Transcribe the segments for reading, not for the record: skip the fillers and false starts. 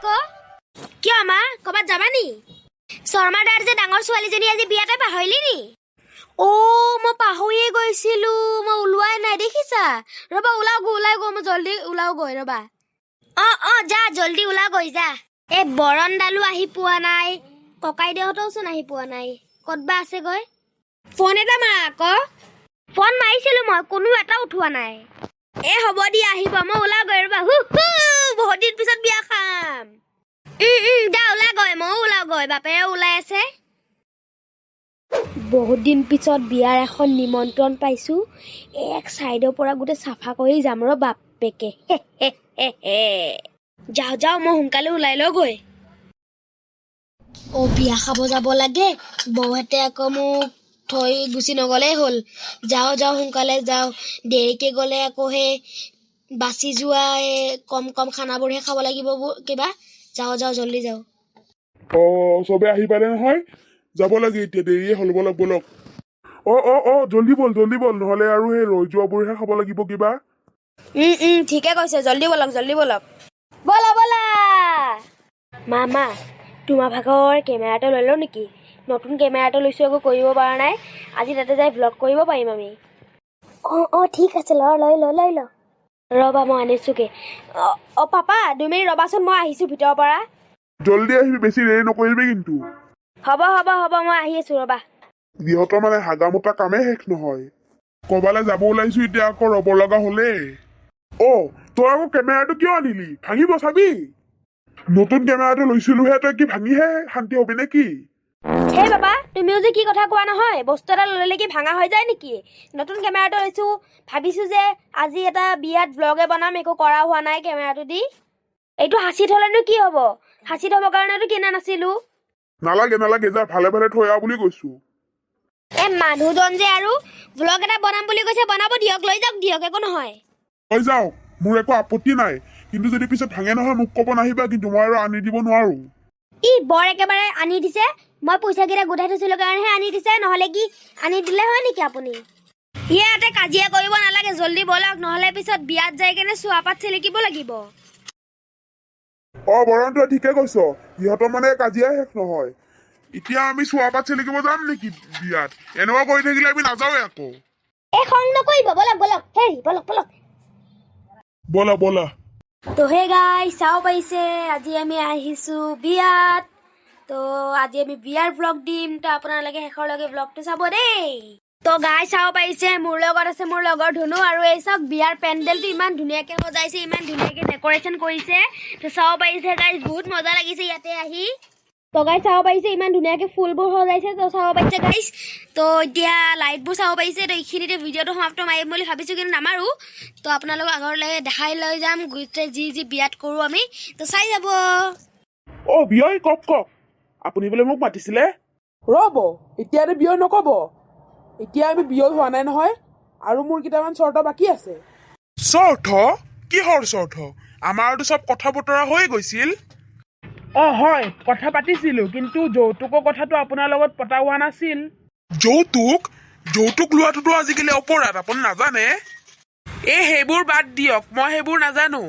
আকৌ কিয় মা কবাত যাবা নি শৰ্মাৰ দাৰ যে ডাঙৰ ছোৱালীজনী আজি বিয়াতে পাহৰিলি নি মই পাহৰিয়ে গৈছিলো মই ওলোৱাই নাই দেখিছা ৰবা ওলাই গো মই জলদি ওলাও গৈ ৰবা যা জলদি ওলা গৈ যা এই বৰণডালো আহি পোৱা নাই ককাইদেউহঁতওচোন আহি পোৱা নাই কতবা আছে গৈ ফোন এটা মাৰা আকৌ ফোন মাৰিছিলো মই কোনো এটা উঠোৱা নাই হ'ব দিয়া আহিব মই ওলা গৈ ৰবা বহুত দিন পিছত বিয়া খাম যা ওলা গৈ মই ওলা গৈ বাপেৰে ওলাই আছে বহুত দিন পিছত বিয়াৰ এখন নিমন্ত্ৰণ পাইছো এক সাইডৰ পৰা গোটে সাফা কৰি যাম ৰ বাপেকে যাও মই সোনকালে ওলাই ল গৈ বিয়া খাব যাব লাগে বৌহেতে আকৌ মোক থৈ গুচি নগলেই হ'ল যাও সোনকালে যাও দেৰিকে গলে আকৌ হে বাচি যোৱা কম খানাবোৰহে খাব লাগিব কিবা যাও জলদি যাও সবে আহি পালে নহয় যাব লাগে এতিয়া দেৰিয়ে হল বলক জলদি বল নহলে আৰু সেই ৰৈ যোৱাবোৰহে খাব লাগিব কিবা ঠিকে কৈছে জলদি বলক বলা মামা তোমাৰ ভাগৰ কেমেৰাটো লৈ লওঁ নেকি নতুন কেমেৰাটো লৈছো আকৌ কৰিব পৰা নাই আজি তাতে যাই ভ্লগ কৰিব পাৰিম আমি ঠিক আছে লৈ ল ৰবা মই আনিছোকে পাপা 2 মিনিট ৰবাচোন মই আহিছো ভিতৰৰ পৰা জলদি আহিবি বেছি দেৰি নকৰিবি কিন্তু হ'ব মই আহি আছো ৰবা ইহঁতৰ মানে হাগামোটা কামেই শেষ নহয় কবালৈ যাব ওলাইছো এতিয়া আকৌ ৰব লগা হলে তই আকৌ কেমেৰাটো কিয় আনিলি ভাঙিব চাবি নতুন কেমেৰাটো লৈছিলোহে তই কি ভাঙিহে শান্তি হবি নে কি হে বাবা তুমিও যে কি কথা কোৱা নহয় বস্তু এটা ললে কি ভাঙা হৈ যায় নেকি নতুন কেমেৰাটো লৈছো ভাবিছো যে আজি এটা বিয়াত ব্লগে বনাম একো কৰা হোৱা নাই কেমেৰাটো দি এইটো হাসি থলেনো কি হ'ব হাসি থব কাৰণেতো কিনা নাছিলো নালাগে যা ভালে থৈ আহ বুলি কৈছো মানুহজন যে আৰু ব্লগ এটা বনাম বুলি কৈছে বনাব দিয়ক লৈ যাওক দিয়ক একো নহয় লৈ যাওক মোৰ একো আপত্তি নাই কিন্তু যদি পিছত ভাঙে নহয় মোক ক'ব নাহিবা কিন্তু মই আৰু আনি দিব নোৱাৰো বৰ একেবাৰে আনি দিছে মই পইচা কেইটা গোটাই থৈছিলো কাৰণেহে আনি দিছে নহলে কি আনি দিলে হয় নেকি আপুনি ইয়াতে কাজিয়া কৰিব নালাগে জলদি বলক নহলে পিছত বিয়াত যাই কেনে চুৱাপাত চেলেকিব লাগিব বৰণ তই ঠিকে কৈছ ইহঁতৰ মানে কাজিয়া শেষ নহয় এতিয়া আমি চুৱাপাত চেলেকিব যাম নেকি বিয়াত এনেকুৱা কৰি থাকিলে আমি নাযাওৱে আকৌ খং নকৰিব বলক হেৰি বলক বলা তো হে গাইস চাও পাইছে আজি আমি আহিছো বিয়াত তো আজি আমি বিয়াৰ ব্লগ দিম তো আপোনালোকে শেষৰলৈকে ব্লগটো চাব দেই তো গাইস চাও পাইছে মোৰ লগত আছে মোৰ লগৰ ধুনু আৰু এই সব বিয়াৰ পেন্ডেলটো ইমান ধুনীয়াকে সজাইছে ইমান ধুনীয়াকে ডেকোৰেশন কৰিছে তো চাও পাইছে গাইস বহুত মজা লাগিছে ইয়াতে আহি তো গাইস চাও পাইছে ইমান ধুনীয়াকে ফুলবোৰ সজাইছে তো চাও পাইছে গাইস তো এতিয়া লাইটবোৰ চাও পাইছে তো এইখিনিতে ভিডিঅ'টো সমাপ্ত মাৰিম বুলি ভাবিছো কিন্তু নামাৰো তো আপোনালোক আগৰলৈ দেখাই লৈ যাম গুইতে যি বিয়াত কৰো আমি তো চাই যাব বিয়ই কক আপুনি বোলে মোক মাতিছিলে ৰব এতিয়া বিয় নকব এতিয়া আমি বিয় হোৱা নাই নহয় আৰু মোৰ কেইটামান চৰ্ত বাকী আছে চৰ্থ কিহৰ চৰ্থ আমাৰতো চব কথা বতৰা হৈ গৈছিল হয় কথা পাতিছিলো কিন্তু যৌতুকৰ কথাটো আপোনাৰ লগত পতা হোৱা নাছিল যৌতুক লোৱাটোতো আজিকালি অপৰাধ আপুনি নাজানে সেইবোৰ বাদ দিয়ক মই সেইবোৰ নাজানো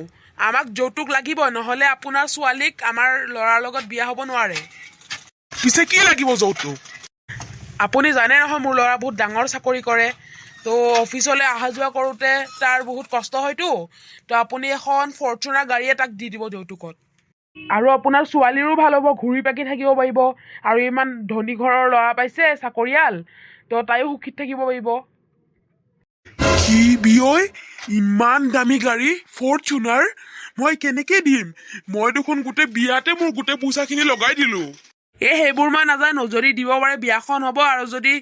আমাক যৌতুক লাগিব নহলে আপোনাৰ ছোৱালীক আমাৰ ল'ৰাৰ লগত বিয়া হ'ব নোৱাৰে পিছে কি লাগিব যৌতুক আপুনি জানে নহয় মোৰ ল'ৰা বহুত ডাঙৰ চাকৰি কৰে তো অফিচলৈ অহা যোৱা কৰোঁতে তাৰ বহুত কষ্ট হয়তো তো আপুনি এখন ফৰ্চুনাৰ গাড়ী এটাক দি দিব যৌতুকত আৰু আপোনাৰ ছোৱালীৰো ভাল হ'ব ঘূৰি পাকি থাকিব পাৰিব আৰু ইমান ধনী ঘৰৰ ল'ৰা পাইছে চাকৰিয়াল তো তাইও সুখীত থাকিব পাৰিব কি বিয়ই ইমান দামী গাড়ী ফৰ্চুনাৰ মই কেনেকে দিম মই দেখোন গোটেই বিয়াতে মোৰ গোটেই পইচাখিনি লগাই দিলো সেইবোৰ মই নাজানো যদি দিব পাৰে বিয়াখন হ'ব আৰু যদি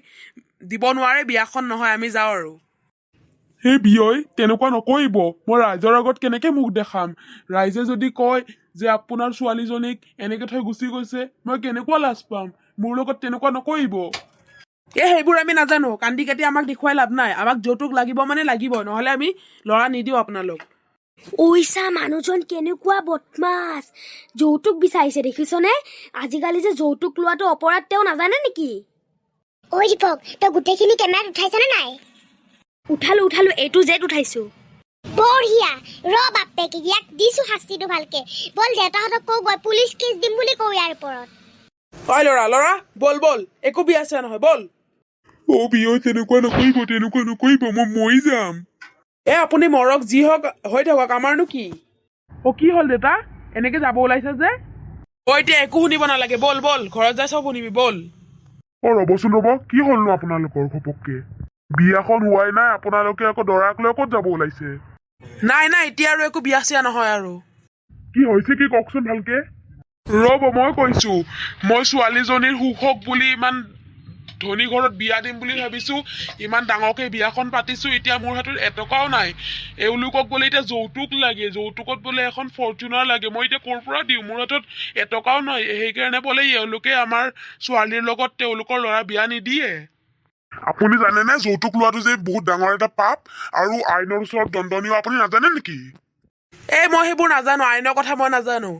দিব নোৱাৰে বিয়াখন নহয় আমি যাওঁ আৰু সেই বিয়ই তেনেকুৱা নকৰিব মই ৰাইজৰ আগত কেনেকে মুখ দেখাম ৰাইজে যদি কয় যে আপোনাৰ ছোৱালীজনীক এনেকে থৈ গুচি গৈছে মই কেনেকুৱা লাজ পাম মোৰ লগত তেনেকুৱা নকৰিব সেইবোৰ আমি নাজানো কান্দি কাটি আমাক দেখুৱাই লাভ নাই আমাক যৌতুক লাগিব মানে লাগিব নহলে আমি ল'ৰা নিদিওঁ আপোনালোক ওইছা মানুহজন কেনেকুৱা বদমাছ যৌতুক বিচাৰিছে দেখিছনে আজিকালি যে যৌতুক লোৱাটো অপৰাধ তেওঁ নাজানে নেকি দীপক তই গোটেইখিনি কেমেৰাত উঠাইছনে নাই উঠালো A to Z উঠাইছো বঢ়িয়া ৰ বাপেক ইয়াক দিছো শাস্তিটো ভালকে বল দেউতাহঁতক কওঁ গৈ পুলিচ কেছ দিম বুলি কওঁ ইয়াৰ ওপৰত হয় ল'ৰা বল বল একো বিয়া আছে নহয় বল অ' বিয় তেনেকুৱা নকৰিব মই মৰি যাম আপুনি মৰক যি হওক হৈ থাকক আমাৰনো কি কি হ'ল দেউতা এনেকে যাব ওলাইছে যে এতিয়া একো শুনিব নালাগে বল বল ঘৰত যাই চব শুনিবি বল ৰ'বচোন ৰ'ব কি হ'লনো আপোনালোকৰ ঘপককে বিয়াখন হোৱাই নাই আপোনালোকে আকৌ দৰাক লৈ ক'ত যাব ওলাইছে নাই এতিয়া আৰু একো বিয়া চিয়া নহয় আৰু কি হৈছে কি কওকচোন ভালকে ৰ'ব মই কৈছো মই ছোৱালীজনীৰ সুখ হওক বুলি ইমান ধনী ঘৰত বিয়া দিম বুলি ভাবিছো ইমান ডাঙৰকে বিয়াখন পাতিছো এতিয়া মোৰ হাতত এটকাও নাই এওঁলোকক বোলে এতিয়া যৌতুক লাগে যৌতুকত বোলে এখন ফৰ্চুনাৰ লাগে মই এতিয়া ক'ৰ পৰা দিওঁ মোৰ হাতত এটকাও নাই সেইকাৰণে বোলে এওঁলোকে আমাৰ ছোৱালীৰ লগত তেওঁলোকৰ ল'ৰা বিয়া নিদিয়ে আপুনি জানেনে যৌতুক লোৱাটো যে বহুত ডাঙৰ এটা পাপ আৰু আইনৰ ওচৰত দণ্ডনীয় আপুনি নাজানে নেকি মই সেইবোৰ নাজানো আইনৰ কথা মই নাজানো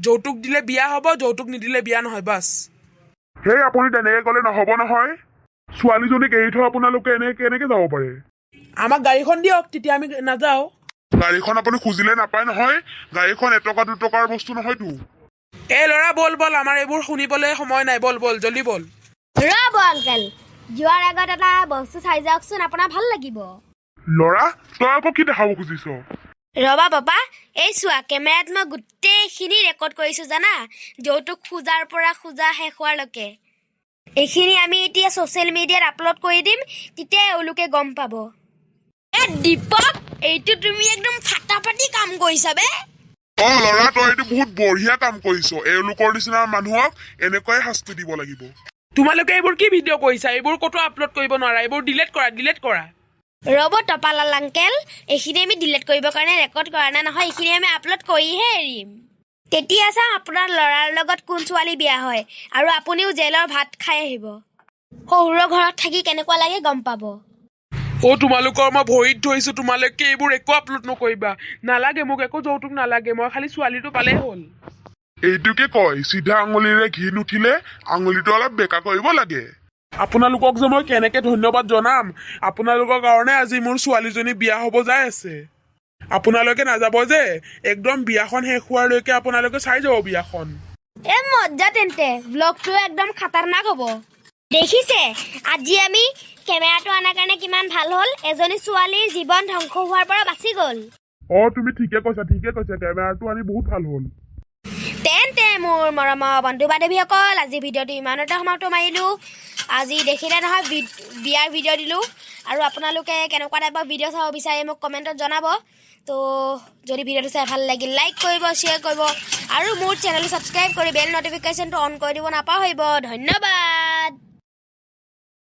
যৌতুক দিলে বিয়া হ'ব যৌতুক নিদিলে বিয়া নহয় বাছ সেই আপুনি তেনেকে ক'লে নহ'ব নহয় ছোৱালীজনীক এৰি থৈ আপোনালোকে কেনেকে যাব পাৰে আমাক গাড়ীখন দিয়ক তেতিয়া আমি নাযাওঁ গাড়ীখন আপুনি খুজিলে নাপায় নহয় গাড়ীখন এটকা দুটকাৰ বস্তু নহয়তো ল'ৰা বল বল আমাৰ এইবোৰ শুনিবলৈ সময় নাই বল বল জল্দি বল ৰ'ব আংকেল যোৱাৰ আগত এটা বস্তু চাই যাওকচোন আপোনাৰ ভাল লাগিব ল'ৰা তই আকৌ কি দেখাব খুজিছ ৰবা বাবা এই চোৱা কেমেৰাত মই গোটেইখিনি ৰেকৰ্ড কৰিছো জানা যৌতুক খোজাৰ পৰা খোজা শেষ হোৱালৈকে এইখিনি আমি এতিয়া ছ'চিয়েল মিডিয়াত আপলোড কৰি দিম তেতিয়া এওঁলোকে গম পাব দীপক এইটো তুমি একদম ফাটাফাটি কাম কৰিছা বে ল'ৰা তই এইটো বহুত বঢ়িয়া কাম কৰিছ এওঁলোকৰ নিচিনা মানুহক এনেকুৱাই শাস্তি দিব লাগিব তোমালোকে এইবোৰ কি ভিডিঅ' কৰিছা এইবোৰ ক'তো আপলোড কৰিব নোৱাৰা এইবোৰ ডিলিট কৰা ৰ'ব টপালাল আংকেল এইখিনি আমি ডিলিট কৰিবৰ কাৰণে ৰেকৰ্ড কৰা নাই নহয় এইখিনি আমি আপলোড কৰিহে এৰিম তেতিয়া চাওঁ আপোনাৰ ল'ৰাৰ লগত কোন ছোৱালী বিয়া হয় আৰু আপুনিও জেলৰ ভাত খাই আহিব শহুৰৰ ঘৰত থাকি কেনেকুৱা লাগে গম পাব তোমালোকৰ মই ভৰিত ধৰিছো তোমালোকে এইবোৰ একো আপলোড নকৰিবা নালাগে মোক একো যৌতুক নালাগে মই খালি ছোৱালীটো পালেই হ'ল এইটোকে কয় চিধা আঙুলিৰে ঘি নুঠিলে আঙুলিটো অলপ বেকা কৰিব লাগে আপোনালোকক যে মই কেনেকে ধন্যবাদ জনাম আপোনালোকৰ কাৰণে আজি মোৰ ছোৱালীজনী বিয়া হ'ব যাই আছে আপোনালোকে নাযাব যে একদম বিয়াখন শেষ হোৱালৈকে আপোনালোকে চাই যাব বিয়াখন মজ্জা তেন্তে ব্লগটো একদম খাতাৰনাক হ'ব দেখিছে আজি আমি কেমেৰাটো আনাৰ কাৰণে কিমান ভাল হ'ল এজনী ছোৱালীৰ জীৱন ধ্বংস হোৱাৰ পৰা বাচি গ'ল তুমি ঠিকে কৈছা কেমেৰাটো আনি বহুত ভাল হ'ল তেন্তে মোৰ মৰমৰ বন্ধু বান্ধৱীসকল আজি ভিডিঅ'টো ইমানতে সমাপ্ত মাৰিলোঁ আজি দেখিলে নহয় বিয়াৰ ভিডিঅ' দিলোঁ আৰু আপোনালোকে কেনেকুৱা টাইপৰ ভিডিঅ' চাব বিচাৰে মোক কমেণ্টত জনাব তো যদি ভিডিঅ'টো চাই ভাল লাগিল লাইক কৰিব শ্বেয়াৰ কৰিব আৰু মোৰ চেনেলটো ছাবস্ক্ৰাইব কৰি বেল নটিফিকেশ্যনটো অন কৰি দিব নাপাহৰিব ধন্যবাদ